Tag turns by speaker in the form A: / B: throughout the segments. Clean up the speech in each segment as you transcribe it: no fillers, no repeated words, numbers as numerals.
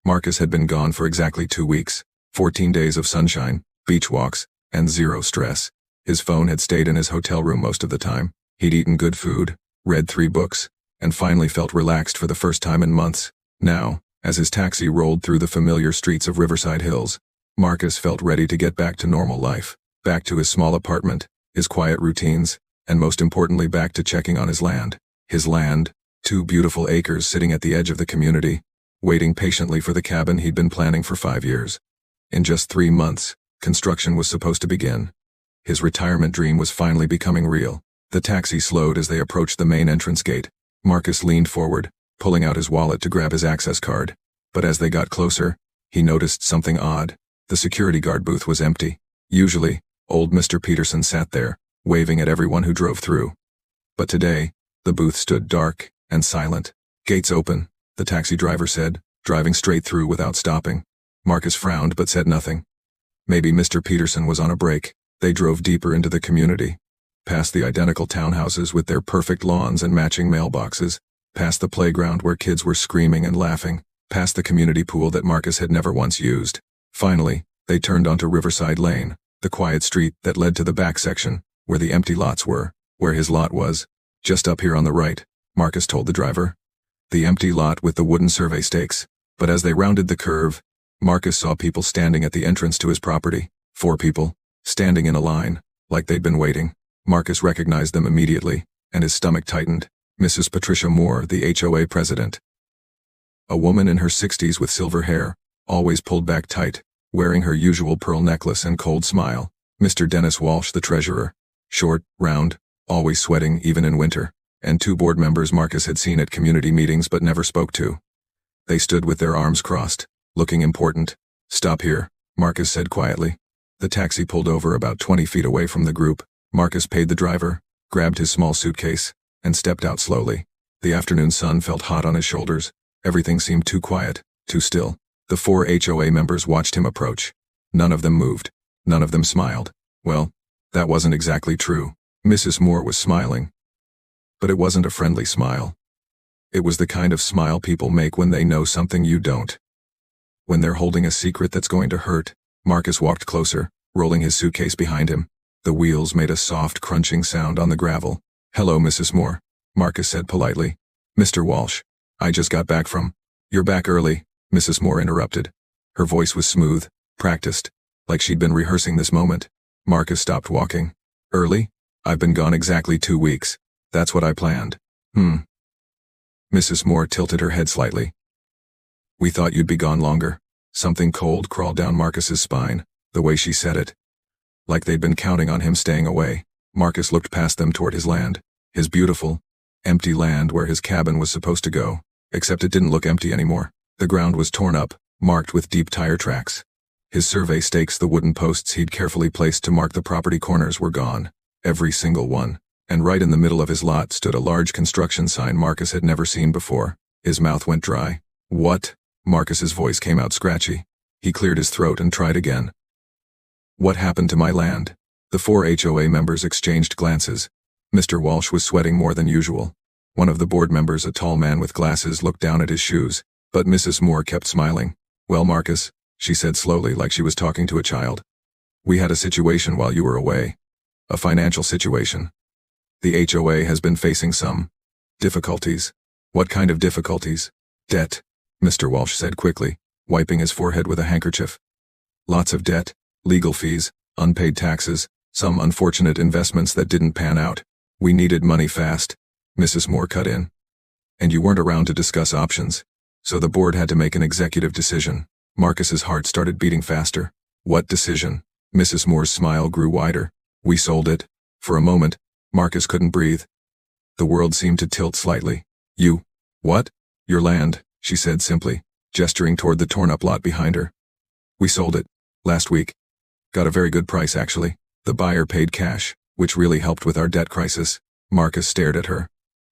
A: Marcus had been gone for exactly 2 weeks, 14 days of sunshine, beach walks, and zero stress. His phone had stayed in his hotel room most of the time. He'd eaten good food, read 3 books, and finally felt relaxed for the first time in months. Now, as his taxi rolled through the familiar streets of Riverside Hills, Marcus felt ready to get back to normal life, back to his small apartment, his quiet routines, and most importantly back to checking on his land. His land, 2 beautiful acres sitting at the edge of the community, waiting patiently for the cabin he'd been planning for 5 years. In just 3 months, construction was supposed to begin. His retirement dream was finally becoming real. The taxi slowed as they approached the main entrance gate. Marcus leaned forward, pulling out his wallet to grab his access card. But as they got closer, he noticed something odd. The security guard booth was empty. Usually, old Mr. Peterson sat there, waving at everyone who drove through. But today, the booth stood dark and silent. "Gates open," the taxi driver said, driving straight through without stopping. Marcus frowned but said nothing. Maybe Mr. Peterson was on a break. They drove deeper into the community, past the identical townhouses with their perfect lawns and matching mailboxes, past the playground where kids were screaming and laughing, past the community pool that Marcus had never once used. Finally, they turned onto Riverside Lane, the quiet street that led to the back section, where the empty lots were, where his lot was. "Just up here on the right," Marcus told the driver. The empty lot with the wooden survey stakes. But as they rounded the curve, Marcus saw people standing at the entrance to his property. 4 people, standing in a line, like they'd been waiting. Marcus recognized them immediately, and his stomach tightened. Mrs. Patricia Moore, the HOA president. A woman in her 60s with silver hair, always pulled back tight, wearing her usual pearl necklace and cold smile. Mr. Dennis Walsh, the treasurer. Short, round, always sweating even in winter. And 2 board members Marcus had seen at community meetings but never spoke to. They stood with their arms crossed, looking important. "Stop here," Marcus said quietly. The taxi pulled over about 20 feet away from the group. Marcus paid the driver, grabbed his small suitcase, and stepped out slowly. The afternoon sun felt hot on his shoulders. Everything seemed too quiet, too still. The 4 HOA members watched him approach. None of them moved. None of them smiled. Well, that wasn't exactly true. Mrs. Moore was smiling. But it wasn't a friendly smile. It was the kind of smile people make when they know something you don't. When they're holding a secret that's going to hurt. Marcus walked closer, rolling his suitcase behind him. The wheels made a soft crunching sound on the gravel. "Hello, Mrs. Moore," Marcus said politely. "Mr. Walsh, I just got back from—" "You're back early," Mrs. Moore interrupted. Her voice was smooth, practiced, like she'd been rehearsing this moment. Marcus stopped walking. "Early? I've been gone exactly 2 weeks. That's what I planned." Mrs. Moore tilted her head slightly. "We thought you'd be gone longer." Something cold crawled down Marcus's spine, the way she said it. Like they'd been counting on him staying away. Marcus looked past them toward his land. His beautiful, empty land where his cabin was supposed to go. Except it didn't look empty anymore. The ground was torn up, marked with deep tire tracks. His survey stakes, the wooden posts he'd carefully placed to mark the property corners, were gone. Every single one. And right in the middle of his lot stood a large construction sign Marcus had never seen before. His mouth went dry. "What?" Marcus's voice came out scratchy. He cleared his throat and tried again. "What happened to my land?" The 4 HOA members exchanged glances. Mr. Walsh was sweating more than usual. One of the board members, a tall man with glasses, looked down at his shoes, but Mrs. Moore kept smiling. "Well, Marcus," she said slowly, like she was talking to a child. "We had a situation while you were away. A financial situation. The HOA has been facing some difficulties." "What kind of difficulties?" "Debt," Mr. Walsh said quickly, wiping his forehead with a handkerchief. "Lots of debt, legal fees, unpaid taxes, some unfortunate investments that didn't pan out. We needed money fast," Mrs. Moore cut in. "And you weren't around to discuss options. So the board had to make an executive decision." Marcus's heart started beating faster. "What decision?" Mrs. Moore's smile grew wider. "We sold it." For a moment, Marcus couldn't breathe. The world seemed to tilt slightly. "You? What?" "Your land," she said simply, gesturing toward the torn-up lot behind her. "We sold it. Last week. Got a very good price, actually. The buyer paid cash, which really helped with our debt crisis." Marcus stared at her.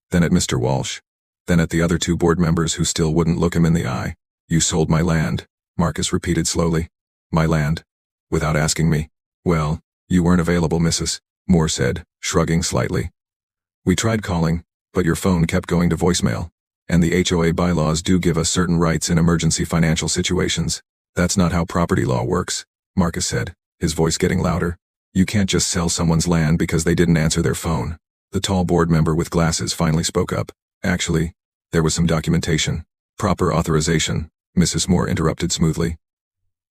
A: Then at Mr. Walsh. Then at the other 2 board members who still wouldn't look him in the eye. "You sold my land," Marcus repeated slowly. "My land. Without asking me." "Well, you weren't available, Mrs. Moore said, shrugging slightly. "We tried calling, but your phone kept going to voicemail." And the HOA bylaws do give us certain rights in emergency financial situations. That's not how property law works, Marcus said, his voice getting louder. You can't just sell someone's land because they didn't answer their phone. The tall board member with glasses finally spoke up. Actually, there was some documentation. Proper authorization, Mrs. Moore interrupted smoothly.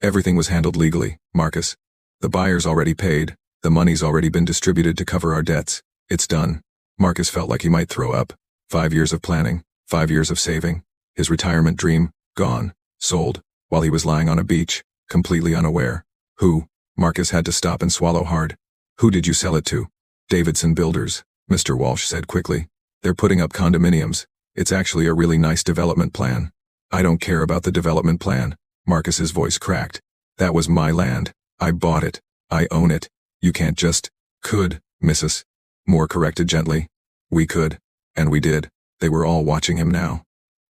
A: Everything was handled legally, Marcus. The buyer's already paid, the money's already been distributed to cover our debts. It's done. Marcus felt like he might throw up. 5 years of planning, 5 years of saving. His retirement dream, gone, sold, while he was lying on a beach, completely unaware. Who? Marcus had to stop and swallow hard. Who did you sell it to? Davidson Builders, Mr. Walsh said quickly. They're putting up condominiums. It's actually a really nice development plan. I don't care about the development plan. Marcus's voice cracked. That was my land. I bought it. I own it. You can't just. Could, Mrs. Moore corrected gently. We could. And we did. They were all watching him now.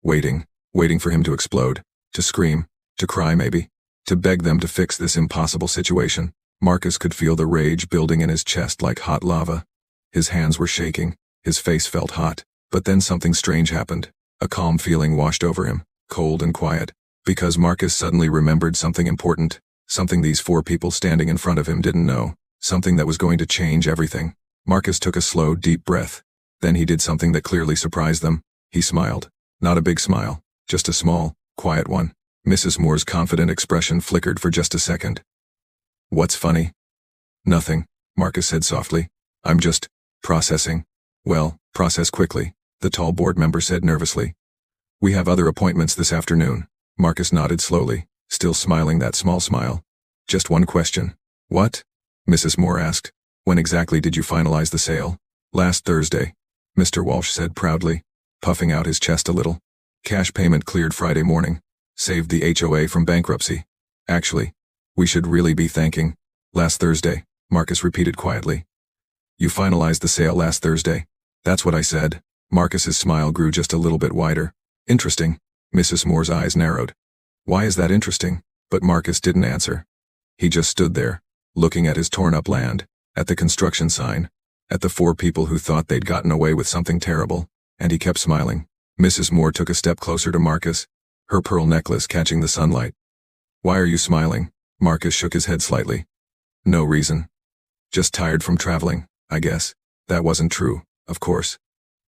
A: Waiting for him to explode, to scream, to cry maybe, to beg them to fix this impossible situation. Marcus could feel the rage building in his chest like hot lava. His hands were shaking, his face felt hot, but then something strange happened. A calm feeling washed over him, cold and quiet, because Marcus suddenly remembered something important, something these 4 people standing in front of him didn't know, something that was going to change everything. Marcus took a slow, deep breath. Then he did something that clearly surprised them. He smiled. Not a big smile, just a small, quiet one. Mrs. Moore's confident expression flickered for just a second. What's funny? Nothing, Marcus said softly. I'm just processing. Well, process quickly, the tall board member said nervously. We have other appointments this afternoon. Marcus nodded slowly, still smiling that small smile. Just one question. What? Mrs. Moore asked. When exactly did you finalize the sale? Last Thursday, Mr. Walsh said proudly, puffing out his chest a little. Cash payment cleared Friday morning. Saved the HOA from bankruptcy. Actually, we should really be thanking. Last Thursday, Marcus repeated quietly. You finalized the sale last Thursday. That's what I said. Marcus's smile grew just a little bit wider. Interesting. Mrs. Moore's eyes narrowed. Why is that interesting? But Marcus didn't answer. He just stood there, looking at his torn-up land, at the construction sign, at the 4 people who thought they'd gotten away with something terrible, and he kept smiling. Mrs. Moore took a step closer to Marcus, her pearl necklace catching the sunlight. Why are you smiling? Marcus shook his head slightly. No reason. Just tired from traveling, I guess. That wasn't true, of course.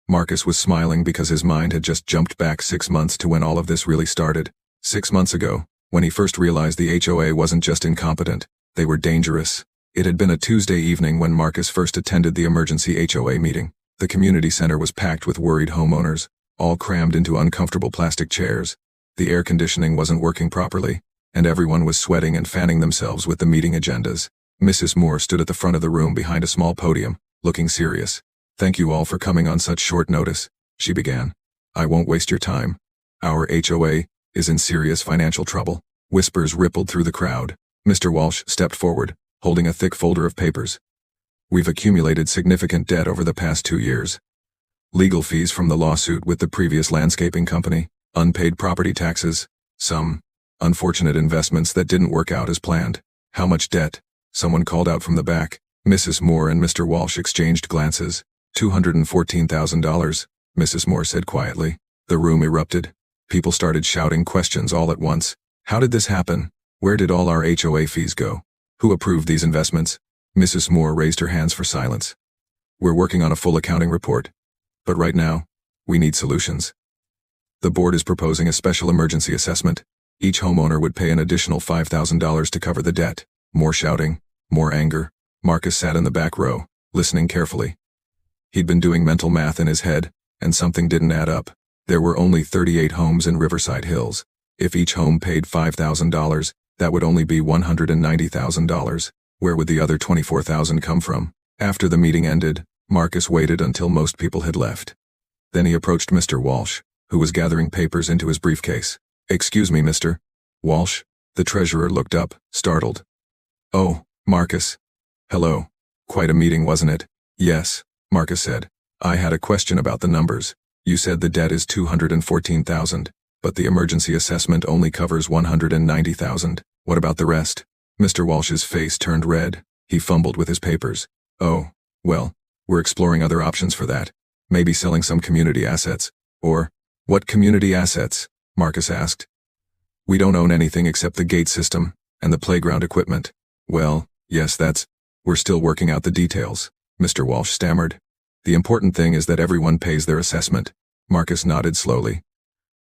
A: Marcus was smiling because his mind had just jumped back 6 months to when all of this really started. 6 months ago, when he first realized the HOA wasn't just incompetent, they were dangerous. It had been a Tuesday evening when Marcus first attended the emergency HOA meeting. The community center was packed with worried homeowners, all crammed into uncomfortable plastic chairs. The air conditioning wasn't working properly, and everyone was sweating and fanning themselves with the meeting agendas. Mrs. Moore stood at the front of the room behind a small podium, looking serious. Thank you all for coming on such short notice, she began. I won't waste your time. Our HOA is in serious financial trouble. Whispers rippled through the crowd. Mr. Walsh stepped forward, holding a thick folder of papers. We've accumulated significant debt over the past 2 years. Legal fees from the lawsuit with the previous landscaping company, unpaid property taxes, some unfortunate investments that didn't work out as planned. How much debt? Someone called out from the back. Mrs. Moore and Mr. Walsh exchanged glances. $214,000, Mrs. Moore said quietly. The room erupted. People started shouting questions all at once. How did this happen? Where did all our HOA fees go? Who approved these investments? Mrs. Moore raised her hands for silence. We're working on a full accounting report. But right now, we need solutions. The board is proposing a special emergency assessment. Each homeowner would pay an additional $5,000 to cover the debt. More shouting, more anger. Marcus sat in the back row, listening carefully. He'd been doing mental math in his head, and something didn't add up. There were only 38 homes in Riverside Hills. If each home paid $5,000, that would only be $190,000. Where would the other $24,000 come from? After the meeting ended, Marcus waited until most people had left. Then he approached Mr. Walsh, who was gathering papers into his briefcase. Excuse me, Mr. Walsh? The treasurer looked up, startled. Oh, Marcus. Hello. Quite a meeting, wasn't it? Yes, Marcus said. I had a question about the numbers. You said the debt is $214,000, but the emergency assessment only covers $190,000. What about the rest? Mr. Walsh's face turned red. He fumbled with his papers. Oh, well, we're exploring other options for that. Maybe selling some community assets. Or, What community assets? Marcus asked. We don't own anything except the gate system and the playground equipment. Well, yes, we're still working out the details, Mr. Walsh stammered. The important thing is that everyone pays their assessment. Marcus nodded slowly.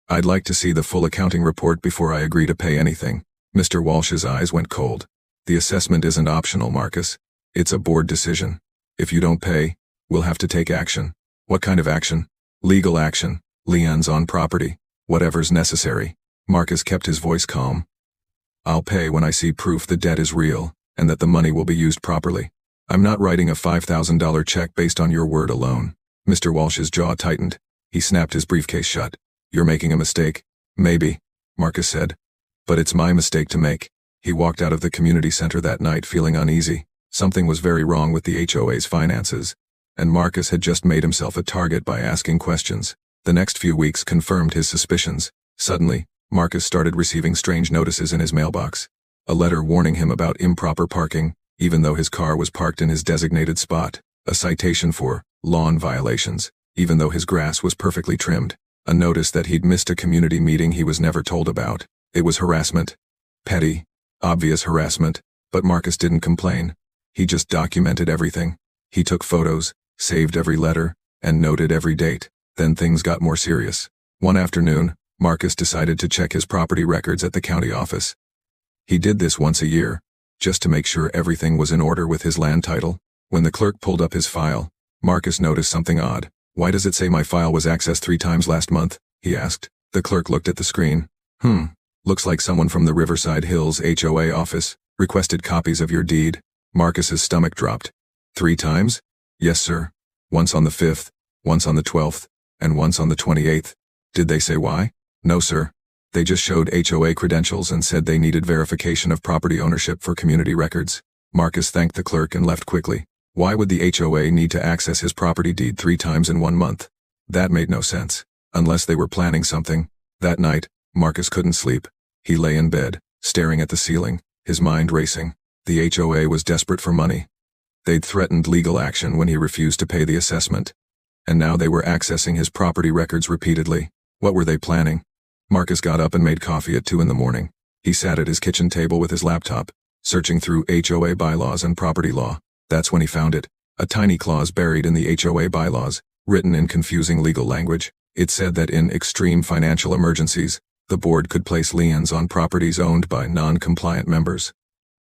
A: I'd like to see the full accounting report before I agree to pay anything. Mr. Walsh's eyes went cold. The assessment isn't optional, Marcus. It's a board decision. If you don't pay, we'll have to take action. What kind of action? Legal action. Liens on property. Whatever's necessary. Marcus kept his voice calm. I'll pay when I see proof the debt is real, and that the money will be used properly. I'm not writing a $5,000 check based on your word alone. Mr. Walsh's jaw tightened. He snapped his briefcase shut. You're making a mistake. Maybe, Marcus said. But it's my mistake to make. He walked out of the community center that night feeling uneasy. Something was very wrong with the HOA's finances. And Marcus had just made himself a target by asking questions. The next few weeks confirmed his suspicions. Suddenly, Marcus started receiving strange notices in his mailbox. A letter warning him about improper parking, even though his car was parked in his designated spot. A citation for lawn violations, even though his grass was perfectly trimmed. A notice that he'd missed a community meeting he was never told about. It was harassment. Petty, obvious harassment, but Marcus didn't complain. He just documented everything. He took photos, saved every letter, and noted every date. Then things got more serious. One afternoon, Marcus decided to check his property records at the county office. He did this once a year, just to make sure everything was in order with his land title. When the clerk pulled up his file, Marcus noticed something odd. Why does it say my file was accessed 3 times last month? He asked. The clerk looked at the screen. Looks like someone from the Riverside Hills HOA office requested copies of your deed. Marcus's stomach dropped. 3 times? Yes, sir. Once on the 5th, once on the 12th, and once on the 28th. Did they say why? No, sir. They just showed HOA credentials and said they needed verification of property ownership for community records. Marcus thanked the clerk and left quickly. Why would the HOA need to access his property deed 3 times in 1 month? That made no sense. Unless they were planning something. That night, Marcus couldn't sleep. He lay in bed, staring at the ceiling, his mind racing. The HOA was desperate for money. They'd threatened legal action when he refused to pay the assessment. And now they were accessing his property records repeatedly. What were they planning? Marcus got up and made coffee at 2 in the morning. He sat at his kitchen table with his laptop, searching through HOA bylaws and property law. That's when he found it. A tiny clause buried in the HOA bylaws, written in confusing legal language. It said that in extreme financial emergencies, the board could place liens on properties owned by non-compliant members.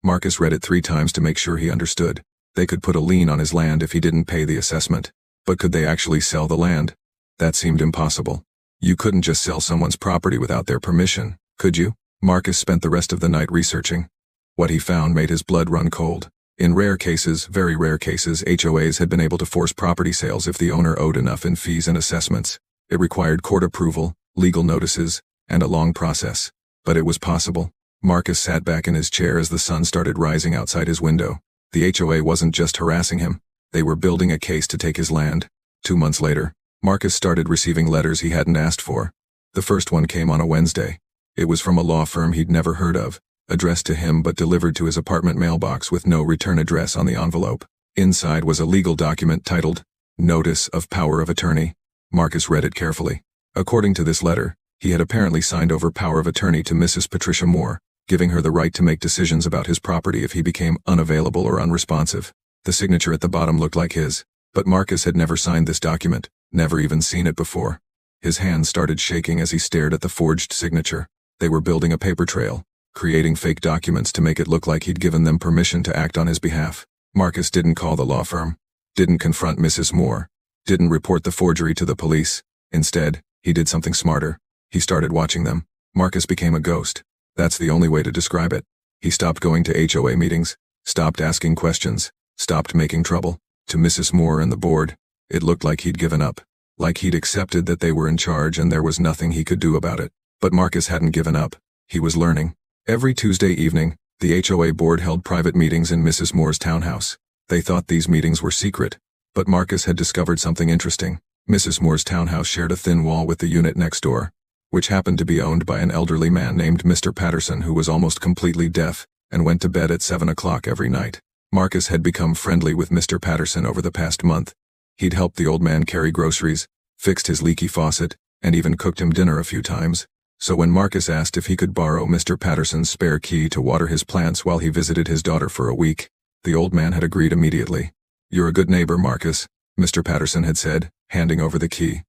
A: Marcus read it 3 times to make sure he understood. They could put a lien on his land if he didn't pay the assessment. But could they actually sell the land? That seemed impossible. You couldn't just sell someone's property without their permission, could you? Marcus spent the rest of the night researching. What he found made his blood run cold. In rare cases, very rare cases, HOAs had been able to force property sales if the owner owed enough in fees and assessments. It required court approval, legal notices, and a long process. But it was possible. Marcus sat back in his chair as the sun started rising outside his window. The HOA wasn't just harassing him. They were building a case to take his land. 2 months later, Marcus started receiving letters he hadn't asked for. The first one came on a Wednesday. It was from a law firm he'd never heard of, addressed to him but delivered to his apartment mailbox with no return address on the envelope. Inside was a legal document titled, Notice of Power of Attorney. Marcus read it carefully. According to this letter, he had apparently signed over power of attorney to Mrs. Patricia Moore, giving her the right to make decisions about his property if he became unavailable or unresponsive. The signature at the bottom looked like his, but Marcus had never signed this document, never even seen it before. His hands started shaking as he stared at the forged signature. They were building a paper trail, creating fake documents to make it look like he'd given them permission to act on his behalf. Marcus didn't call the law firm, didn't confront Mrs. Moore, didn't report the forgery to the police. Instead, he did something smarter. He started watching them. Marcus became a ghost. That's the only way to describe it. He stopped going to HOA meetings, stopped asking questions, stopped making trouble. To Mrs. Moore and the board, it looked like he'd given up, like he'd accepted that they were in charge and there was nothing he could do about it. But Marcus hadn't given up. He was learning. Every Tuesday evening, the HOA board held private meetings in Mrs. Moore's townhouse. They thought these meetings were secret, but Marcus had discovered something interesting. Mrs. Moore's townhouse shared a thin wall with the unit next door, which happened to be owned by an elderly man named Mr. Patterson who was almost completely deaf and went to bed at 7 o'clock every night. Marcus had become friendly with Mr. Patterson over the past month. He'd helped the old man carry groceries, fixed his leaky faucet, and even cooked him dinner a few times. So when Marcus asked if he could borrow Mr. Patterson's spare key to water his plants while he visited his daughter for a week, the old man had agreed immediately. "You're a good neighbor, Marcus," Mr. Patterson had said, handing over the key.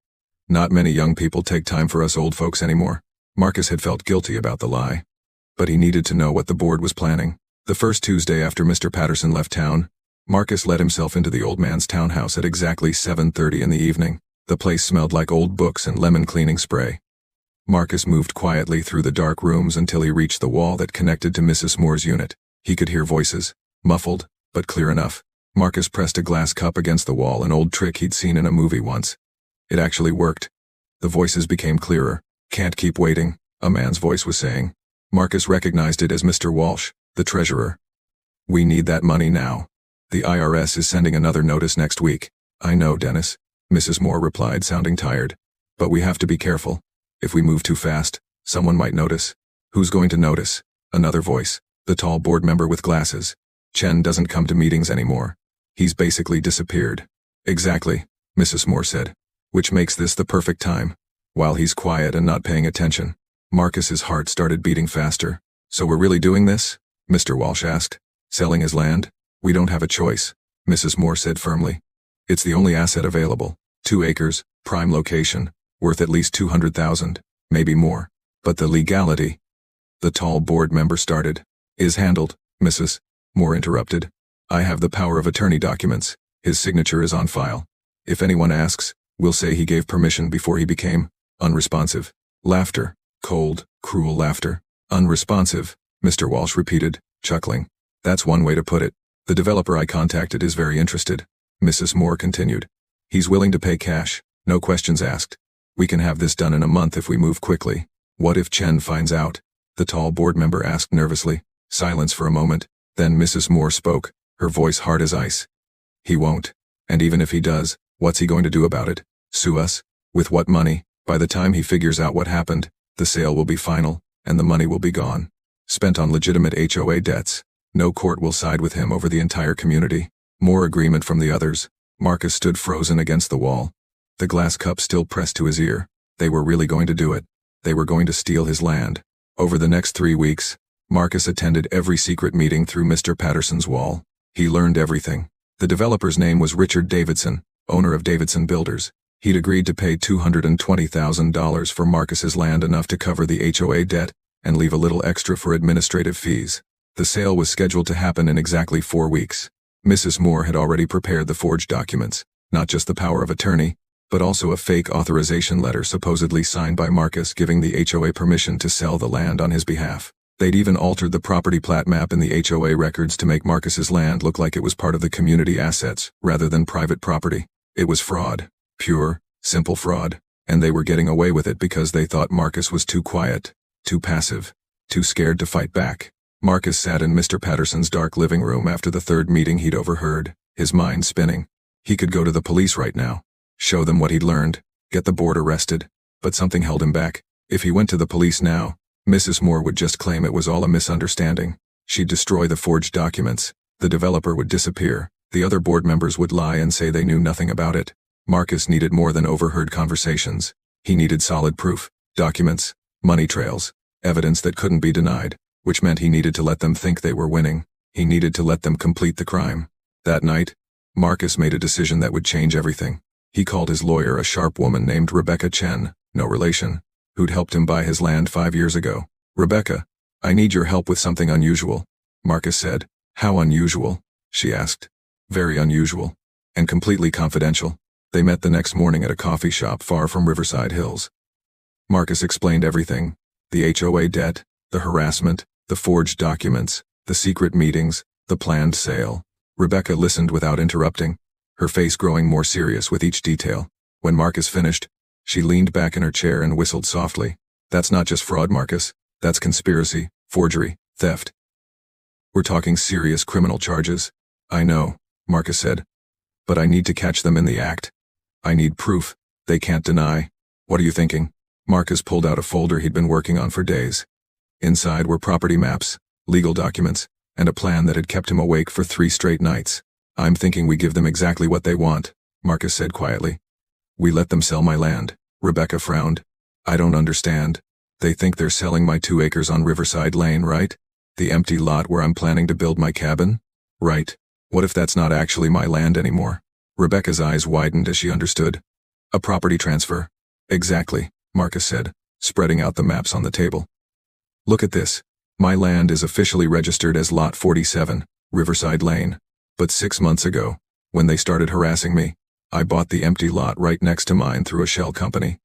A: "Not many young people take time for us old folks anymore." Marcus had felt guilty about the lie. But he needed to know what the board was planning. The first Tuesday after Mr. Patterson left town, Marcus let himself into the old man's townhouse at exactly 7:30 in the evening. The place smelled like old books and lemon cleaning spray. Marcus moved quietly through the dark rooms until he reached the wall that connected to Mrs. Moore's unit. He could hear voices, muffled, but clear enough. Marcus pressed a glass cup against the wall, an old trick he'd seen in a movie once. It actually worked. The voices became clearer. "Can't keep waiting," a man's voice was saying. Marcus recognized it as Mr. Walsh, the treasurer. "We need that money now. The IRS is sending another notice next week." "I know, Dennis," Mrs. Moore replied, sounding tired. "But we have to be careful. If we move too fast, someone might notice." "Who's going to notice?" Another voice, the tall board member with glasses. "Chen doesn't come to meetings anymore. He's basically disappeared." "Exactly," Mrs. Moore said. "Which makes this the perfect time. While he's quiet and not paying attention." Marcus's heart started beating faster. "So we're really doing this?" Mr. Walsh asked. "Selling his land?" "We don't have a choice," Mrs. Moore said firmly. "It's the only asset available. 2 acres, prime location, worth at least $200,000, maybe more. But the legality," the tall board member started. "Is handled," Mrs. Moore interrupted. "I have the power of attorney documents. His signature is on file. If anyone asks, we'll say he gave permission before he became unresponsive." Laughter. Cold, cruel laughter. "Unresponsive," Mr. Walsh repeated, chuckling. "That's one way to put it. The developer I contacted is very interested," Mrs. Moore continued. "He's willing to pay cash, no questions asked. We can have this done in a month if we move quickly." "What if Chen finds out?" the tall board member asked nervously. Silence for a moment, then Mrs. Moore spoke, her voice hard as ice. "He won't. And even if he does, what's he going to do about it? Sue us? With what money? By the time he figures out what happened, the sale will be final, and the money will be gone. Spent on legitimate HOA debts. No court will side with him over the entire community." More agreement from the others. Marcus stood frozen against the wall, the glass cup still pressed to his ear. They were really going to do it. They were going to steal his land. Over the next 3 weeks, Marcus attended every secret meeting through Mr. Patterson's wall. He learned everything. The developer's name was Richard Davidson, owner of Davidson Builders. He'd agreed to pay $220,000 for Marcus's land, enough to cover the HOA debt and leave a little extra for administrative fees. The sale was scheduled to happen in exactly 4 weeks. Mrs. Moore had already prepared the forged documents, not just the power of attorney, but also a fake authorization letter supposedly signed by Marcus giving the HOA permission to sell the land on his behalf. They'd even altered the property plat map in the HOA records to make Marcus's land look like it was part of the community assets rather than private property. It was fraud. Pure, simple fraud. And they were getting away with it because they thought Marcus was too quiet, too passive, too scared to fight back. Marcus sat in Mr. Patterson's dark living room after the 3rd meeting he'd overheard, his mind spinning. He could go to the police right now, show them what he'd learned, get the board arrested, but something held him back. If he went to the police now, Mrs. Moore would just claim it was all a misunderstanding. She'd destroy the forged documents, the developer would disappear, the other board members would lie and say they knew nothing about it. Marcus needed more than overheard conversations. He needed solid proof, documents, money trails, evidence that couldn't be denied, which meant he needed to let them think they were winning. He needed to let them complete the crime. That night, Marcus made a decision that would change everything. He called his lawyer, a sharp woman named Rebecca Chen, no relation, who'd helped him buy his land 5 years ago. "Rebecca, I need your help with something unusual," Marcus said. "How unusual?" she asked. "Very unusual. And completely confidential." They met the next morning at a coffee shop far from Riverside Hills. Marcus explained everything. The HOA debt, the harassment, the forged documents, the secret meetings, the planned sale. Rebecca listened without interrupting, her face growing more serious with each detail. When Marcus finished, she leaned back in her chair and whistled softly. "That's not just fraud, Marcus. That's conspiracy, forgery, theft. We're talking serious criminal charges." "I know," Marcus said. "But I need to catch them in the act. I need proof they can't deny." "What are you thinking?" Marcus pulled out a folder he'd been working on for days. Inside were property maps, legal documents, and a plan that had kept him awake for 3 straight nights. "I'm thinking we give them exactly what they want," Marcus said quietly. "We let them sell my land." Rebecca frowned. I don't understand. They think they're selling my 2 acres on Riverside Lane, right? The empty lot where I'm planning to build my cabin? Right. What if that's not actually my land anymore? Rebecca's eyes widened as she understood. A property transfer. Exactly, Marcus said, spreading out the maps on the table. Look at this. My land is officially registered as Lot 47, Riverside Lane. But 6 months ago, when they started harassing me, I bought the empty lot right next to mine through a shell company.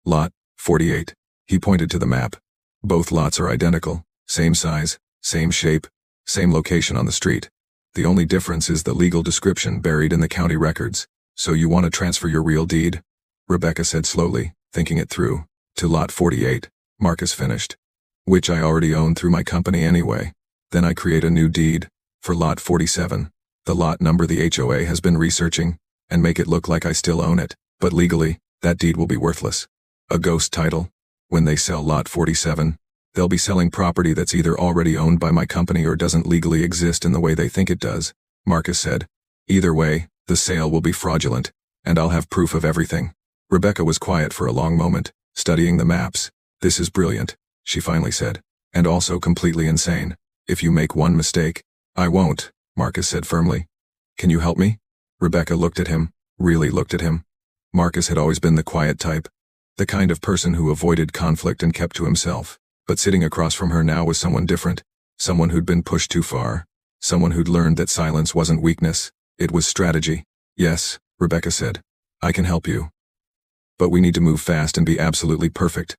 A: Lot 48. He pointed to the map. Both lots are identical, same size, same shape, same location on the street. The only difference is the legal description buried in the county records. So you want to transfer your real deed? Rebecca said slowly, thinking it through. To Lot 48, Marcus finished. Which I already own through my company anyway. Then I create a new deed, for Lot 47, the lot number the HOA has been researching, and make it look like I still own it, but legally, that deed will be worthless. A ghost title. When they sell Lot 47, they'll be selling property that's either already owned by my company or doesn't legally exist in the way they think it does, Marcus said. Either way, the sale will be fraudulent, and I'll have proof of everything. Rebecca was quiet for a long moment, studying the maps. This is brilliant, she finally said, and also completely insane. If you make one mistake, I won't, Marcus said firmly. Can you help me? Rebecca looked at him, really looked at him. Marcus had always been the quiet type, the kind of person who avoided conflict and kept to himself. But sitting across from her now was someone different, someone who'd been pushed too far, someone who'd learned that silence wasn't weakness, it was strategy. Yes, Rebecca said. I can help you. But we need to move fast and be absolutely perfect.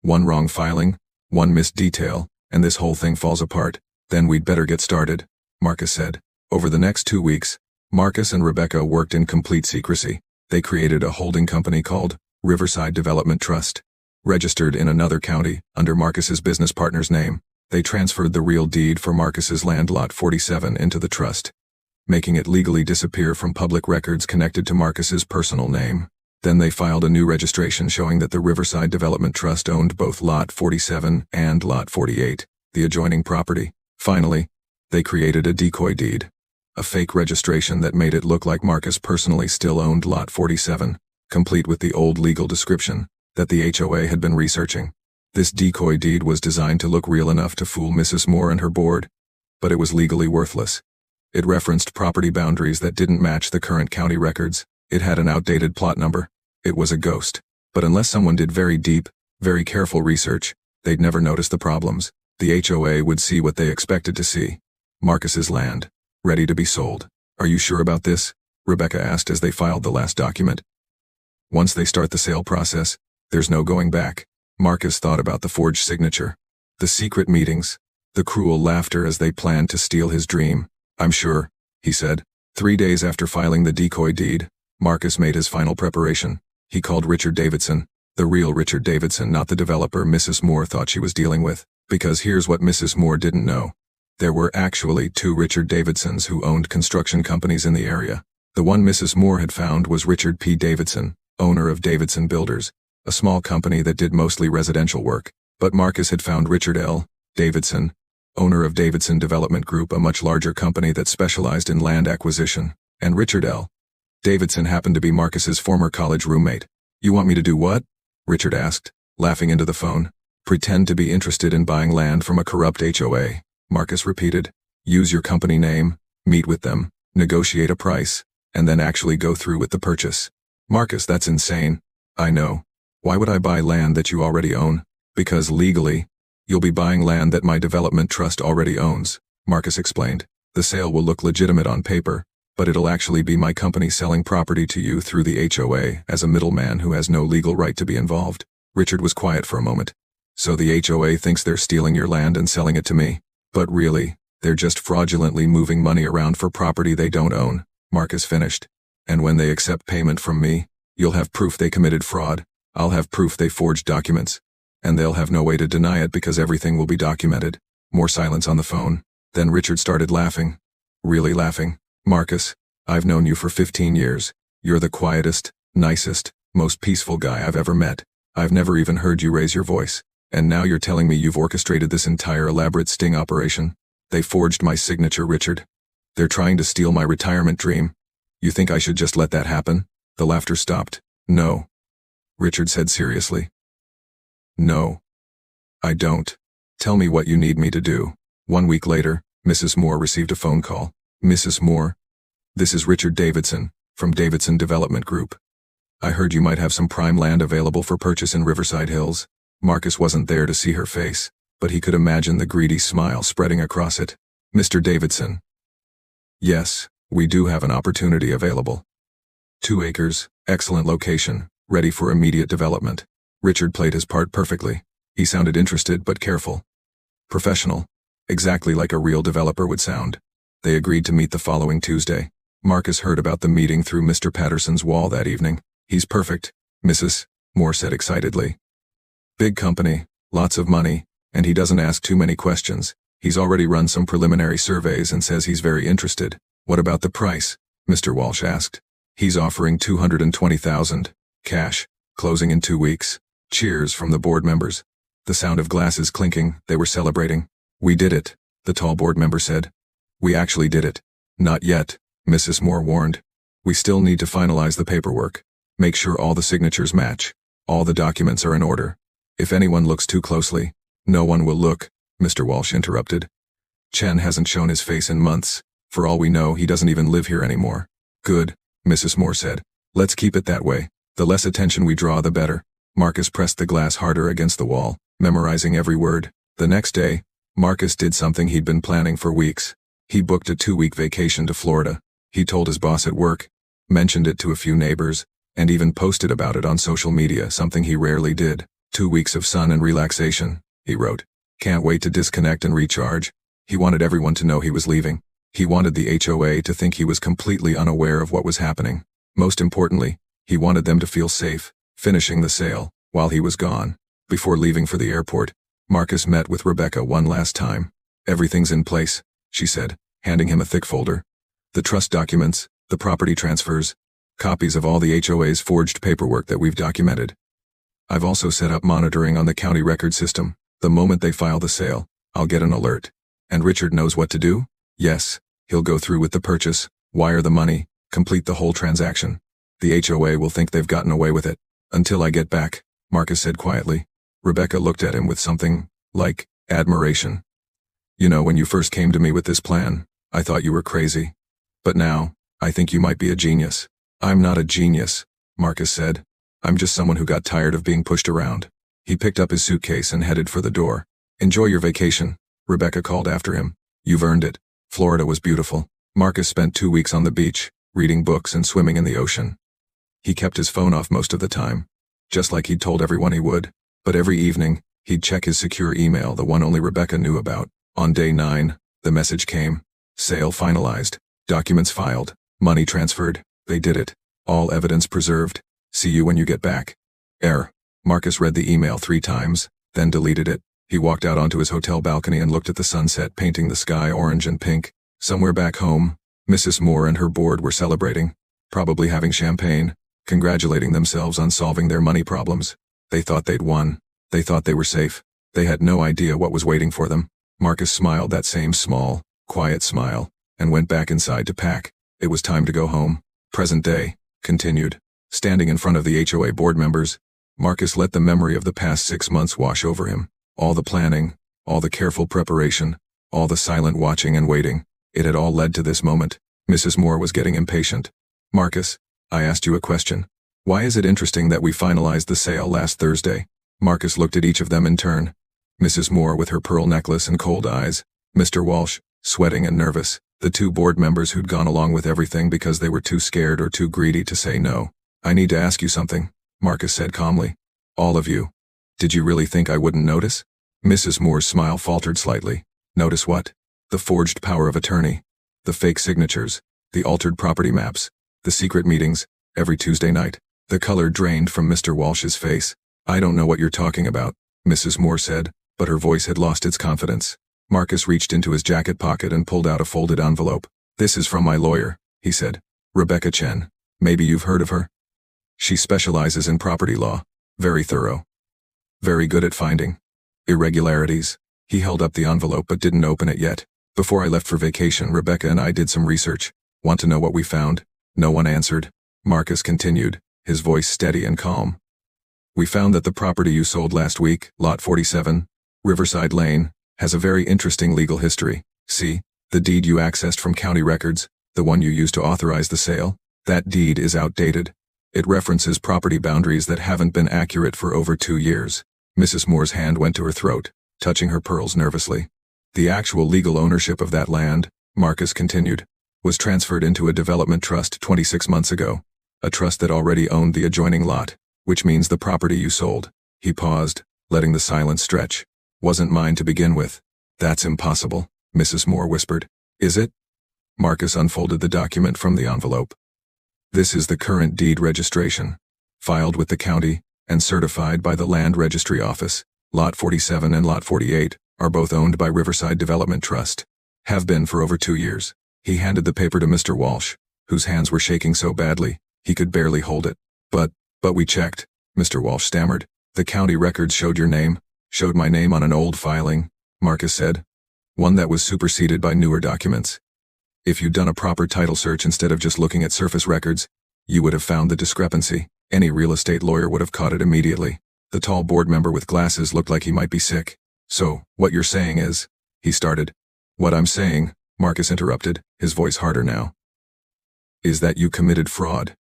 A: One wrong filing, one missed detail, and this whole thing falls apart. Then we'd better get started, Marcus said. Over the next 2 weeks, Marcus and Rebecca worked in complete secrecy. They created a holding company called Riverside Development Trust. Registered in another county, under Marcus's business partner's name, they transferred the real deed for Marcus's land Lot 47 into the trust, making it legally disappear from public records connected to Marcus's personal name. Then they filed a new registration showing that the Riverside Development Trust owned both Lot 47 and Lot 48, the adjoining property. Finally, they created a decoy deed, a fake registration that made it look like Marcus personally still owned Lot 47, complete with the old legal description that the HOA had been researching. This decoy deed was designed to look real enough to fool Mrs. Moore and her board, but it was legally worthless. It referenced property boundaries that didn't match the current county records. It had an outdated plot number. It was a ghost. But unless someone did very deep, very careful research, they'd never notice the problems. The HOA would see what they expected to see. Marcus's land, ready to be sold. Are you sure about this? Rebecca asked as they filed the last document. Once they start the sale process, there's no going back. Marcus thought about the forged signature, the secret meetings, the cruel laughter as they planned to steal his dream. I'm sure, he said. 3 days after filing the decoy deed, Marcus made his final preparation. He called Richard Davidson, the real Richard Davidson, not the developer Mrs. Moore thought she was dealing with. Because here's what Mrs. Moore didn't know. There were actually 2 Richard Davidsons who owned construction companies in the area. The one Mrs. Moore had found was Richard P. Davidson, owner of Davidson Builders, a small company that did mostly residential work. But Marcus had found Richard L. Davidson, owner of Davidson Development Group, a much larger company that specialized in land acquisition. And Richard L. Davidson happened to be Marcus's former college roommate. You want me to do what? Richard asked, laughing into the phone. Pretend to be interested in buying land from a corrupt HOA, Marcus repeated. Use your company name, meet with them, negotiate a price, and then actually go through with the purchase. Marcus, that's insane. I know. Why would I buy land that you already own? Because legally, you'll be buying land that my development trust already owns, Marcus explained. The sale will look legitimate on paper, but it'll actually be my company selling property to you through the HOA as a middleman who has no legal right to be involved. Richard was quiet for a moment. So the HOA thinks they're stealing your land and selling it to me. But really, they're just fraudulently moving money around for property they don't own, Marcus finished. And when they accept payment from me, you'll have proof they committed fraud. I'll have proof they forged documents. And they'll have no way to deny it because everything will be documented. More silence on the phone. Then Richard started laughing. Really laughing. Marcus, I've known you for 15 years. You're the quietest, nicest, most peaceful guy I've ever met. I've never even heard you raise your voice. And now you're telling me you've orchestrated this entire elaborate sting operation. They forged my signature, Richard. They're trying to steal my retirement dream. You think I should just let that happen? The laughter stopped. No. Richard said seriously. No. I don't. Tell me what you need me to do. 1 week later, Mrs. Moore received a phone call. Mrs. Moore? This is Richard Davidson, from Davidson Development Group. I heard you might have some prime land available for purchase in Riverside Hills. Marcus wasn't there to see her face, but he could imagine the greedy smile spreading across it. Mr. Davidson. Yes, we do have an opportunity available. 2 acres, excellent location, ready for immediate development. Richard played his part perfectly. He sounded interested but careful. Professional. Exactly like a real developer would sound. They agreed to meet the following Tuesday. Marcus heard about the meeting through Mr. Patterson's wall that evening. He's perfect, Mrs. Moore said excitedly. Big company, lots of money, and he doesn't ask too many questions. He's already run some preliminary surveys and says he's very interested. What about the price? Mr. Walsh asked. He's offering $220,000, cash, closing in 2 weeks. Cheers from the board members. The sound of glasses clinking, they were celebrating. We did it, the tall board member said. We actually did it. Not yet, Mrs. Moore warned. We still need to finalize the paperwork. Make sure all the signatures match. All the documents are in order. If anyone looks too closely, no one will look, Mr. Walsh interrupted. Chen hasn't shown his face in months. For all we know, he doesn't even live here anymore. Good, Mrs. Moore said. Let's keep it that way. The less attention we draw, the better. Marcus pressed the glass harder against the wall, memorizing every word. The next day, Marcus did something he'd been planning for weeks. He booked a 2-week vacation to Florida. He told his boss at work, mentioned it to a few neighbors, and even posted about it on social media, something he rarely did. 2 weeks of sun and relaxation, he wrote. Can't wait to disconnect and recharge. He wanted everyone to know he was leaving. He wanted the HOA to think he was completely unaware of what was happening. Most importantly, he wanted them to feel safe, finishing the sale, while he was gone. Before leaving for the airport, Marcus met with Rebecca one last time. Everything's in place, she said, handing him a thick folder. The trust documents, the property transfers, copies of all the HOA's forged paperwork that we've documented. I've also set up monitoring on the county record system. The moment they file the sale, I'll get an alert. And Richard knows what to do? Yes, he'll go through with the purchase, wire the money, complete the whole transaction. The HOA will think they've gotten away with it. Until I get back, Marcus said quietly. Rebecca looked at him with something like admiration. You know, when you first came to me with this plan, I thought you were crazy. But now, I think you might be a genius. I'm not a genius, Marcus said. I'm just someone who got tired of being pushed around. He picked up his suitcase and headed for the door. Enjoy your vacation, Rebecca called after him. You've earned it. Florida was beautiful. Marcus spent 2 weeks on the beach, reading books and swimming in the ocean. He kept his phone off most of the time, just like he'd told everyone he would. But every evening, he'd check his secure email, the one only Rebecca knew about. On day 9, the message came. Sale finalized. Documents filed. Money transferred. They did it. All evidence preserved. See you when you get back. Error. Marcus read the email 3 times, then deleted it. He walked out onto his hotel balcony and looked at the sunset painting the sky orange and pink. Somewhere back home, Mrs. Moore and her board were celebrating, probably having champagne, congratulating themselves on solving their money problems. They thought they'd won. They thought they were safe. They had no idea what was waiting for them. Marcus smiled that same small, quiet smile, and went back inside to pack. It was time to go home. Present day, continued. Standing in front of the HOA board members, Marcus let the memory of the past 6 months wash over him. All the planning, all the careful preparation, all the silent watching and waiting. It had all led to this moment. Mrs. Moore was getting impatient. Marcus, I asked you a question. Why is it interesting that we finalized the sale last Thursday? Marcus looked at each of them in turn. Mrs. Moore with her pearl necklace and cold eyes. Mr. Walsh, sweating and nervous. The 2 board members who'd gone along with everything because they were too scared or too greedy to say no. I need to ask you something, Marcus said calmly. All of you. Did you really think I wouldn't notice? Mrs. Moore's smile faltered slightly. Notice what? The forged power of attorney. The fake signatures. The altered property maps. The secret meetings, every Tuesday night. The color drained from Mr. Walsh's face. I don't know what you're talking about, Mrs. Moore said, but her voice had lost its confidence. Marcus reached into his jacket pocket and pulled out a folded envelope. This is from my lawyer, he said. Rebecca Chen. Maybe you've heard of her? She specializes in property law. Very thorough. Very good at finding irregularities. He held up the envelope but didn't open it yet. Before I left for vacation, Rebecca and I did some research. Want to know what we found? No one answered. Marcus continued, his voice steady and calm. We found that the property you sold last week, Lot 47, Riverside Lane, has a very interesting legal history. See, the deed you accessed from county records, the one you used to authorize the sale, that deed is outdated. It references property boundaries that haven't been accurate for over 2 years. Mrs. Moore's hand went to her throat, touching her pearls nervously. The actual legal ownership of that land, Marcus continued, was transferred into a development trust 26 months ago, a trust that already owned the adjoining lot, which means the property you sold. He paused, letting the silence stretch. Wasn't mine to begin with. That's impossible, Mrs. Moore whispered. Is it? Marcus unfolded the document from the envelope. This is the current deed registration, filed with the county and certified by the Land Registry Office. Lot 47 and Lot 48 are both owned by Riverside Development Trust. Have been for over 2 years. He handed the paper to Mr. Walsh, whose hands were shaking so badly, he could barely hold it. But we checked, Mr. Walsh stammered. The county records showed your name, showed my name on an old filing, Marcus said. One that was superseded by newer documents. If you'd done a proper title search instead of just looking at surface records, you would have found the discrepancy. Any real estate lawyer would have caught it immediately. The tall board member with glasses looked like he might be sick. So, what you're saying is, he started. What I'm saying, Marcus interrupted, his voice harder now, is that you committed fraud.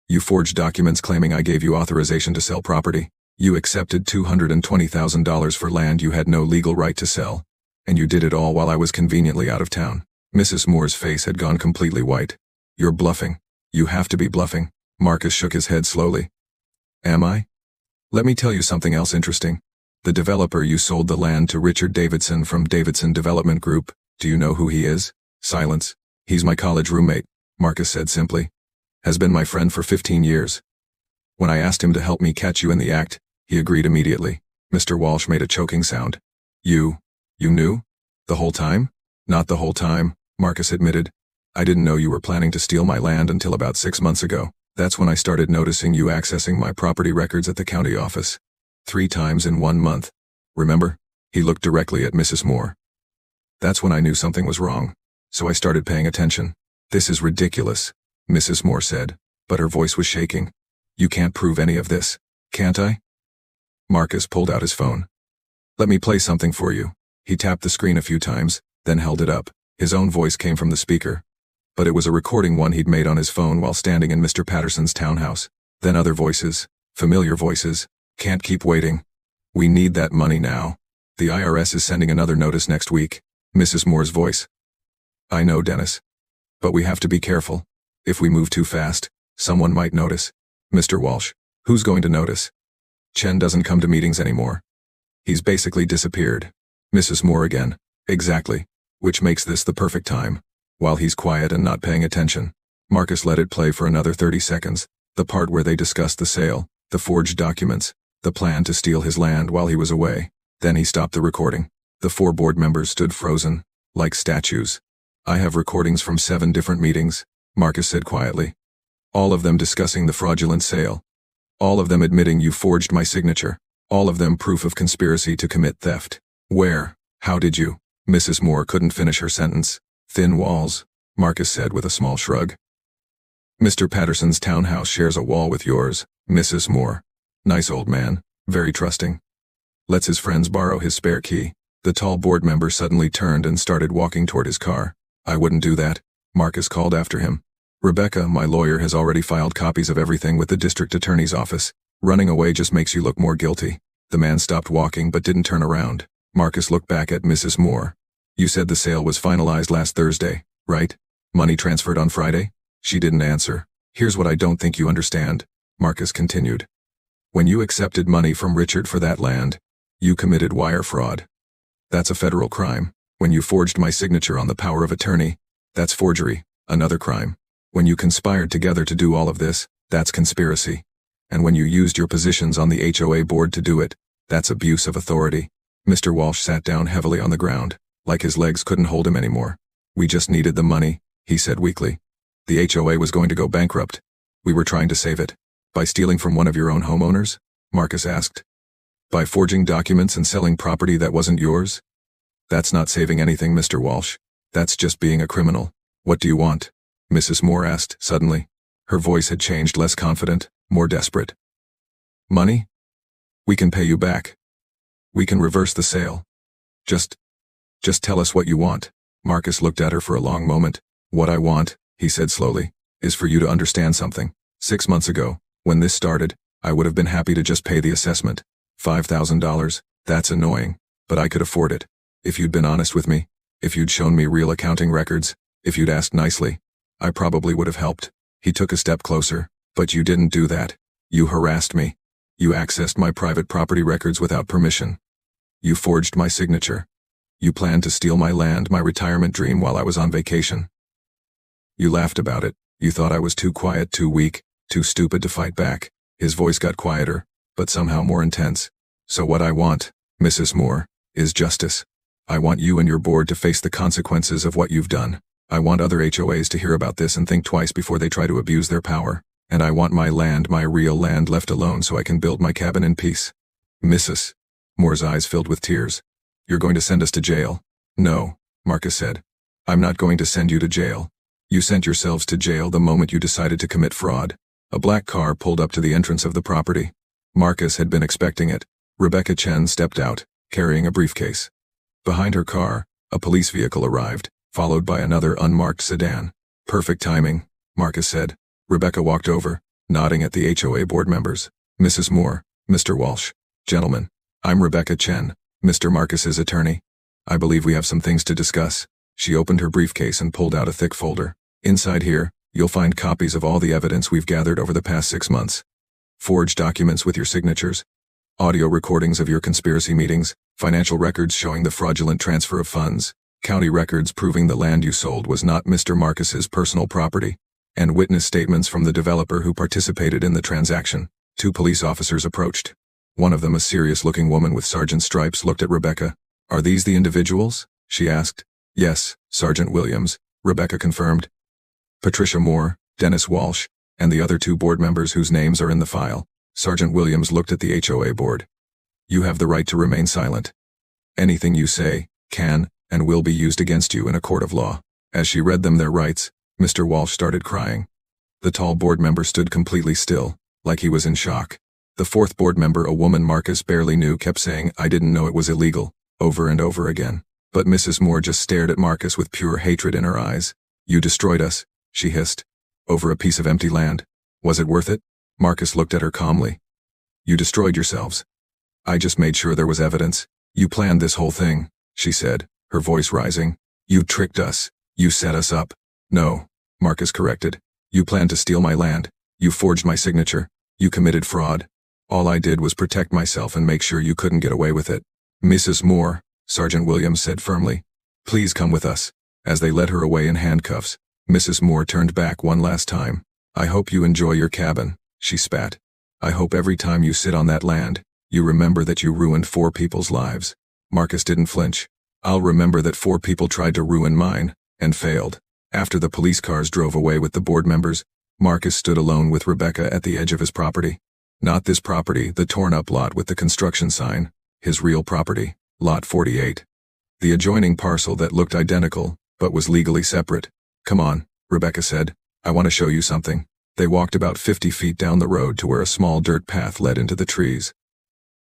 A: You forged documents claiming I gave you authorization to sell property. You accepted $220,000 for land you had no legal right to sell. And you did it all while I was conveniently out of town. Mrs. Moore's face had gone completely white. You're bluffing. You have to be bluffing. Marcus shook his head slowly. Am I? Let me tell you something else interesting. The developer you sold the land to, Richard Davidson from Davidson Development Group, do you know who he is? Silence. He's my college roommate, Marcus said simply. Has been my friend for 15 years. When I asked him to help me catch you in the act, he agreed immediately. Mr. Walsh made a choking sound. You knew? The whole time? Not the whole time, Marcus admitted. I didn't know you were planning to steal my land until about 6 months ago. That's when I started noticing you accessing my property records at the county office. 3 times in 1 month. Remember? He looked directly at Mrs. Moore. That's when I knew something was wrong. So I started paying attention. This is ridiculous, Mrs. Moore said, but her voice was shaking. You can't prove any of this, can't I? Marcus pulled out his phone. Let me play something for you. He tapped the screen a few times, then held it up. His own voice came from the speaker. But it was a recording one he'd made on his phone while standing in Mr. Patterson's townhouse. Then other voices, familiar voices. Can't keep waiting. We need that money now. The IRS is sending another notice next week. Mrs. Moore's voice. I know, Dennis. But we have to be careful. If we move too fast, someone might notice. Mr. Walsh. Who's going to notice? Chen doesn't come to meetings anymore. He's basically disappeared. Mrs. Moore again. Exactly. Which makes this the perfect time. While he's quiet and not paying attention, Marcus let it play for another 30 seconds, the part where they discussed the sale, the forged documents, the plan to steal his land while he was away. Then he stopped the recording. The 4 board members stood frozen, like statues. I have recordings from 7 different meetings, Marcus said quietly. All of them discussing the fraudulent sale. All of them admitting you forged my signature. All of them proof of conspiracy to commit theft. Where? How did you? Mrs. Moore couldn't finish her sentence. Thin walls, Marcus said with a small shrug. Mr. Patterson's townhouse shares a wall with yours, Mrs. Moore. Nice old man, very trusting. Lets his friends borrow his spare key. The tall board member suddenly turned and started walking toward his car. I wouldn't do that, Marcus called after him. Rebecca, my lawyer, has already filed copies of everything with the district attorney's office. Running away just makes you look more guilty. The man stopped walking but didn't turn around. Marcus looked back at Mrs. Moore. You said the sale was finalized last Thursday, right? Money transferred on Friday? She didn't answer. Here's what I don't think you understand, Marcus continued. When you accepted money from Richard for that land, you committed wire fraud. That's a federal crime. When you forged my signature on the power of attorney, that's forgery, another crime. When you conspired together to do all of this, that's conspiracy. And when you used your positions on the HOA board to do it, that's abuse of authority. Mr. Walsh sat down heavily on the ground, like his legs couldn't hold him anymore. We just needed the money, he said weakly. The HOA was going to go bankrupt. We were trying to save it. By stealing from one of your own homeowners? Marcus asked. By forging documents and selling property that wasn't yours? That's not saving anything, Mr. Walsh. That's just being a criminal. What do you want? Mrs. Moore asked suddenly. Her voice had changed, less confident, more desperate. Money? We can pay you back. We can reverse the sale. Just tell us what you want. Marcus looked at her for a long moment. What I want, he said slowly, is for you to understand something. 6 months ago, when this started, I would have been happy to just pay the assessment. $5,000, that's annoying, but I could afford it. If you'd been honest with me, if you'd shown me real accounting records, if you'd asked nicely, I probably would have helped. He took a step closer, but you didn't do that. You harassed me. You accessed my private property records without permission. You forged my signature. You planned to steal my land, my retirement dream, while I was on vacation. You laughed about it. You thought I was too quiet, too weak, too stupid to fight back. His voice got quieter, but somehow more intense. So what I want, Mrs. Moore, is justice. I want you and your board to face the consequences of what you've done. I want other HOAs to hear about this and think twice before they try to abuse their power. And I want my land, my real land, left alone so I can build my cabin in peace. Mrs. Moore's eyes filled with tears. You're going to send us to jail? No, Marcus said. I'm not going to send you to jail. You sent yourselves to jail the moment you decided to commit fraud. A black car pulled up to the entrance of the property. Marcus had been expecting it. Rebecca Chen stepped out, carrying a briefcase. Behind her car, a police vehicle arrived, followed by another unmarked sedan. Perfect timing, Marcus said. Rebecca walked over, nodding at the HOA board members. Mrs. Moore, Mr. Walsh. Gentlemen, I'm Rebecca Chen, Mr. Marcus's attorney. I believe we have some things to discuss. She opened her briefcase and pulled out a thick folder. Inside here, you'll find copies of all the evidence we've gathered over the past 6 months. Forged documents with your signatures, audio recordings of your conspiracy meetings, financial records showing the fraudulent transfer of funds, county records proving the land you sold was not Mr. Marcus's personal property, and witness statements from the developer who participated in the transaction. 2 police officers approached. One of them, a serious-looking woman with sergeant stripes, looked at Rebecca. Are these the individuals? She asked. Yes, Sergeant Williams, Rebecca confirmed. Patricia Moore, Dennis Walsh, and the other 2 board members whose names are in the file. Sergeant Williams looked at the HOA board. You have the right to remain silent. Anything you say can and will be used against you in a court of law. As she read them their rights, Mr. Walsh started crying. The tall board member stood completely still, like he was in shock. The 4th board member, a woman Marcus barely knew, kept saying, I didn't know it was illegal, over and over again. But Mrs. Moore just stared at Marcus with pure hatred in her eyes. You destroyed us, she hissed. Over a piece of empty land. Was it worth it? Marcus looked at her calmly. You destroyed yourselves. I just made sure there was evidence. You planned this whole thing, she said, her voice rising. You tricked us. You set us up. No, Marcus corrected. You planned to steal my land. You forged my signature. You committed fraud. All I did was protect myself and make sure you couldn't get away with it. Mrs. Moore, Sergeant Williams said firmly. Please come with us. As they led her away in handcuffs, Mrs. Moore turned back one last time. I hope you enjoy your cabin, she spat. I hope every time you sit on that land, you remember that you ruined 4 people's lives. Marcus didn't flinch. I'll remember that 4 people tried to ruin mine, and failed. After the police cars drove away with the board members, Marcus stood alone with Rebecca at the edge of his property. Not this property, the torn-up lot with the construction sign. His real property, Lot 48. The adjoining parcel that looked identical, but was legally separate. Come on, Rebecca said. I want to show you something. They walked about 50 feet down the road to where a small dirt path led into the trees.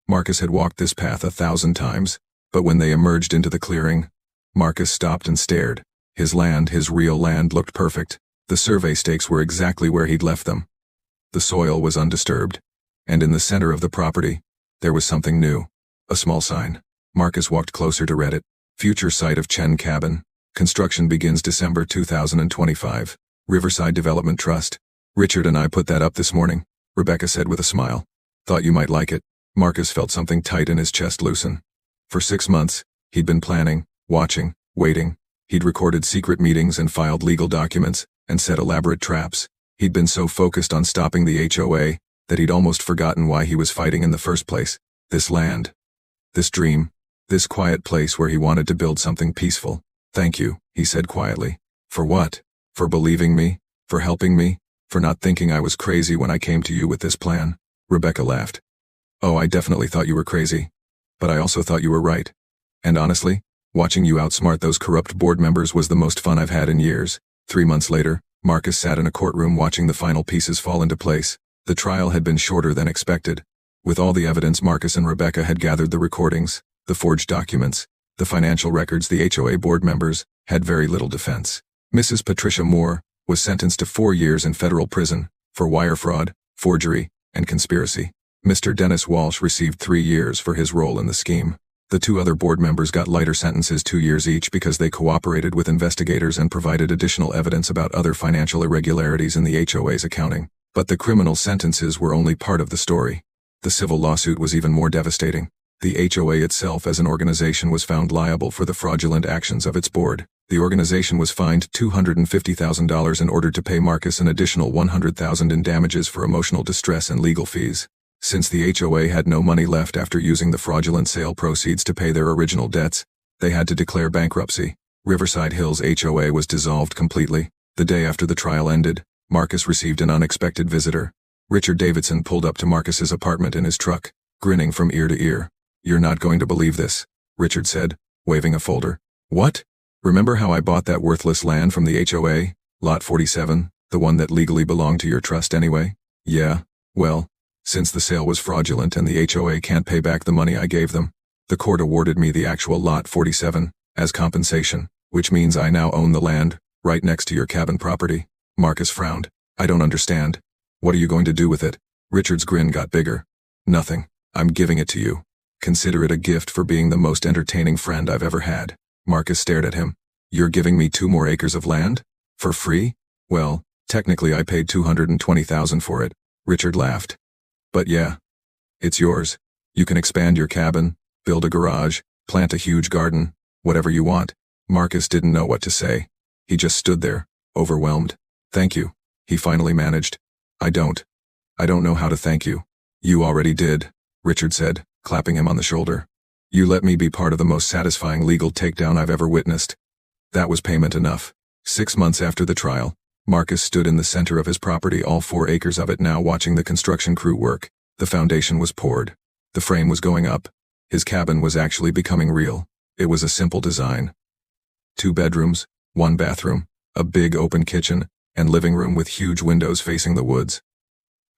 A: Marcus had walked this path 1,000 times, but when they emerged into the clearing, Marcus stopped and stared. His land, his real land, looked perfect. The survey stakes were exactly where he'd left them. The soil was undisturbed, and in the center of the property, there was something new. A small sign. Marcus walked closer to read it. Future site of Chen Cabin. Construction begins December 2025. Riverside Development Trust. Richard and I put that up this morning, Rebecca said with a smile. Thought you might like it. Marcus felt something tight in his chest loosen. For 6 months, he'd been planning, watching, waiting. He'd recorded secret meetings and filed legal documents, and set elaborate traps. He'd been so focused on stopping the HOA that he'd almost forgotten why he was fighting in the first place. This land. This dream. This quiet place where he wanted to build something peaceful. Thank you, he said quietly. For what? For believing me? For helping me? For not thinking I was crazy when I came to you with this plan? Rebecca laughed. Oh, I definitely thought you were crazy. But I also thought you were right. And honestly, watching you outsmart those corrupt board members was the most fun I've had in years. 3 months later, Marcus sat in a courtroom watching the final pieces fall into place. The trial had been shorter than expected. With all the evidence, Marcus and Rebecca had gathered, the recordings, the forged documents, the financial records, the HOA board members had very little defense. Mrs. Patricia Moore was sentenced to 4 years in federal prison for wire fraud, forgery, and conspiracy. Mr. Dennis Walsh received 3 years for his role in the scheme. The 2 other board members got lighter sentences, 2 years each, because they cooperated with investigators and provided additional evidence about other financial irregularities in the HOA's accounting. But the criminal sentences were only part of the story. The civil lawsuit was even more devastating. The HOA itself as an organization was found liable for the fraudulent actions of its board. The organization was fined $250,000 and ordered to pay Marcus an additional $100,000 in damages for emotional distress and legal fees. Since the HOA had no money left after using the fraudulent sale proceeds to pay their original debts, they had to declare bankruptcy. Riverside Hills HOA was dissolved completely. The day after the trial ended, Marcus received an unexpected visitor. Richard Davidson pulled up to Marcus's apartment in his truck, grinning from ear to ear. "You're not going to believe this," Richard said, waving a folder. "What? Remember how I bought that worthless land from the HOA, Lot 47, the one that legally belonged to your trust anyway? Yeah, well, since the sale was fraudulent and the HOA can't pay back the money I gave them, the court awarded me the actual Lot 47 as compensation, which means I now own the land right next to your cabin property." Marcus frowned. "I don't understand. What are you going to do with it?" Richard's grin got bigger. "Nothing. I'm giving it to you. Consider it a gift for being the most entertaining friend I've ever had." Marcus stared at him. "You're giving me 2 more acres of land? For free?" "Well, technically I paid $220,000 for it." Richard laughed. "But yeah, it's yours. You can expand your cabin, build a garage, plant a huge garden, whatever you want." Marcus didn't know what to say. He just stood there, overwhelmed. "Thank you," he finally managed. I don't know how to thank you." "You already did," Richard said, clapping him on the shoulder. "You let me be part of the most satisfying legal takedown I've ever witnessed. That was payment enough." 6 months after the trial, Marcus stood in the center of his property, all 4 acres of it now, watching the construction crew work. The foundation was poured. The frame was going up. His cabin was actually becoming real. It was a simple design. 2 bedrooms, 1 bathroom, a big open kitchen, and living room with huge windows facing the woods.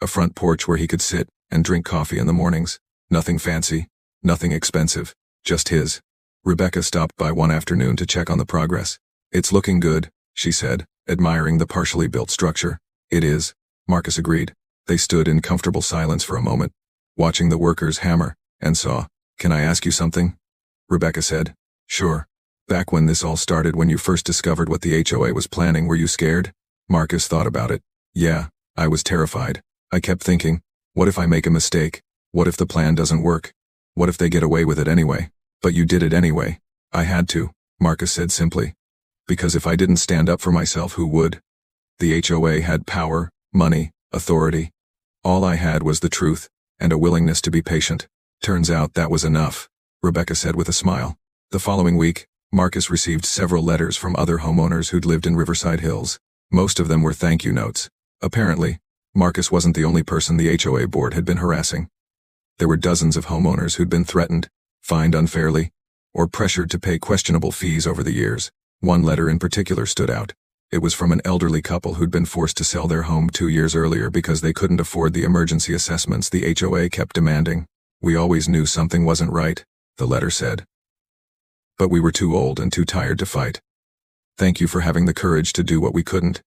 A: A front porch where he could sit and drink coffee in the mornings. Nothing fancy, nothing expensive, just his. Rebecca stopped by one afternoon to check on the progress. "It's looking good," she said, admiring the partially built structure. "It is," Marcus agreed. They stood in comfortable silence for a moment, watching the workers hammer and saw. "Can I ask you something?" Rebecca said. "Sure. Back when this all started, when you first discovered what the HOA was planning, were you scared?" Marcus thought about it. "Yeah, I was terrified. I kept thinking, what if I make a mistake? What if the plan doesn't work? What if they get away with it anyway?" "But you did it anyway." "I had to," Marcus said simply. "Because if I didn't stand up for myself, who would?" The HOA had power, money, authority. All I had was the truth, and a willingness to be patient. Turns out that was enough, Rebecca said with a smile. The following week, Marcus received several letters from other homeowners who'd lived in Riverside Hills. Most of them were thank you notes. Apparently, Marcus wasn't the only person the HOA board had been harassing. There were dozens of homeowners who'd been threatened, fined unfairly, or pressured to pay questionable fees over the years. One letter in particular stood out. It was from an elderly couple who'd been forced to sell their home 2 years earlier because they couldn't afford the emergency assessments the HOA kept demanding. "We always knew something wasn't right," the letter said. "But we were too old and too tired to fight. Thank you for having the courage to do what we couldn't.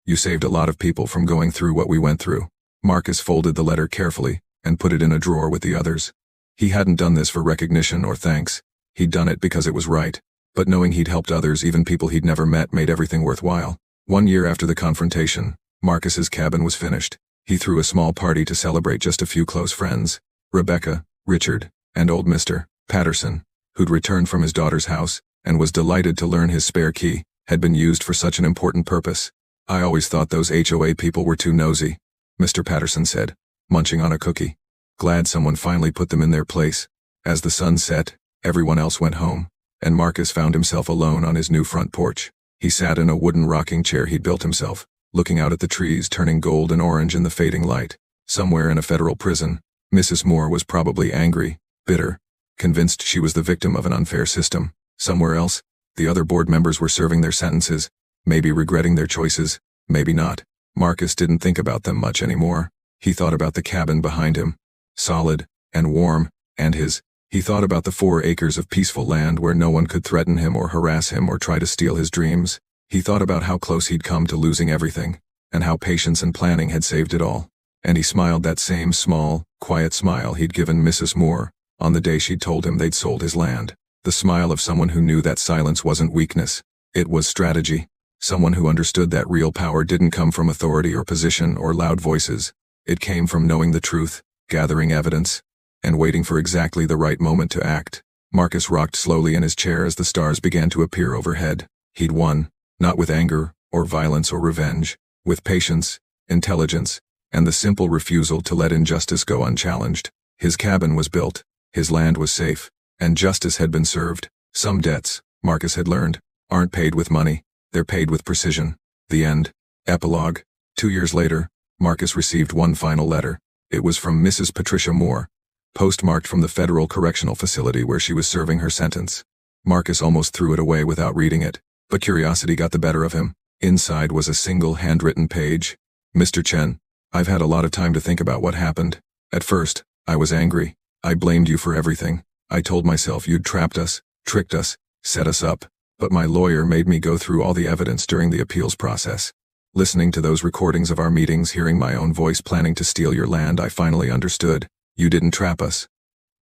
A: You saved a lot of people from going through what we went through." Marcus folded the letter carefully and put it in a drawer with the others. He hadn't done this for recognition or thanks. He'd done it because it was right. But knowing he'd helped others, even people he'd never met, made everything worthwhile. 1 year after the confrontation, Marcus's cabin was finished. He threw a small party to celebrate just a few close friends. Rebecca, Richard, and old Mr. Patterson, who'd returned from his daughter's house and was delighted to learn his spare key had been used for such an important purpose. "I always thought those HOA people were too nosy," Mr. Patterson said, munching on a cookie. "Glad someone finally put them in their place." As the sun set, everyone else went home, and Marcus found himself alone on his new front porch. He sat in a wooden rocking chair he'd built himself, looking out at the trees turning gold and orange in the fading light. Somewhere in a federal prison, Mrs. Moore was probably angry, bitter, convinced she was the victim of an unfair system. Somewhere else, the other board members were serving their sentences, maybe regretting their choices, maybe not. Marcus didn't think about them much anymore. He thought about the cabin behind him. solid, and warm, and his. He thought about the 4 acres of peaceful land where no one could threaten him or harass him or try to steal his dreams. He thought about how close he'd come to losing everything, and how patience and planning had saved it all. And he smiled that same small, quiet smile he'd given Mrs. Moore on the day she'd told him they'd sold his land. The smile of someone who knew that silence wasn't weakness. It was strategy. Someone who understood that real power didn't come from authority or position or loud voices. It came from knowing the truth, gathering evidence, and waiting for exactly the right moment to act. Marcus rocked slowly in his chair as the stars began to appear overhead. He'd won, not with anger, or violence or revenge, with patience, intelligence, and the simple refusal to let injustice go unchallenged. His cabin was built, his land was safe, and justice had been served. Some debts, Marcus had learned, aren't paid with money, they're paid with precision. The end. Epilogue. 2 years later, Marcus received one final letter. It was from Mrs. Patricia Moore, postmarked from the Federal Correctional Facility where she was serving her sentence. Marcus almost threw it away without reading it, but curiosity got the better of him. Inside was a single handwritten page. Mr. Chen, I've had a lot of time to think about what happened. At first, I was angry. I blamed you for everything. I told myself you'd trapped us, tricked us, set us up, but my lawyer made me go through all the evidence during the appeals process. Listening to those recordings of our meetings, hearing my own voice planning to steal your land, I finally understood. You didn't trap us.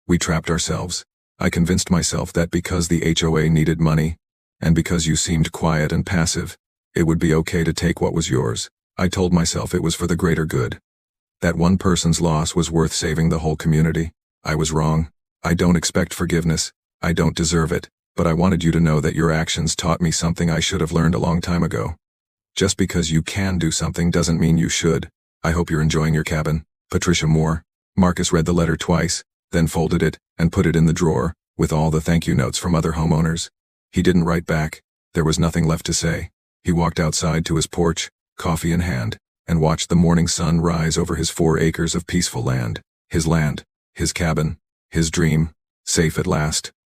A: We trapped ourselves. I convinced myself that because the HOA needed money, and because you seemed quiet and passive, it would be okay to take what was yours. I told myself it was for the greater good. That one person's loss was worth saving the whole community. I was wrong. I don't expect forgiveness. I don't deserve it, but I wanted you to know that your actions taught me something I should have learned a long time ago. Just because you can do something doesn't mean you should. I hope you're enjoying your cabin. Patricia Moore. Marcus read the letter twice, then folded it and put it in the drawer, with all the thank you notes from other homeowners. He didn't write back. There was nothing left to say. He walked outside to his porch, coffee in hand, and watched the morning sun rise over his 4 acres of peaceful land. His cabin, his dream, safe at last.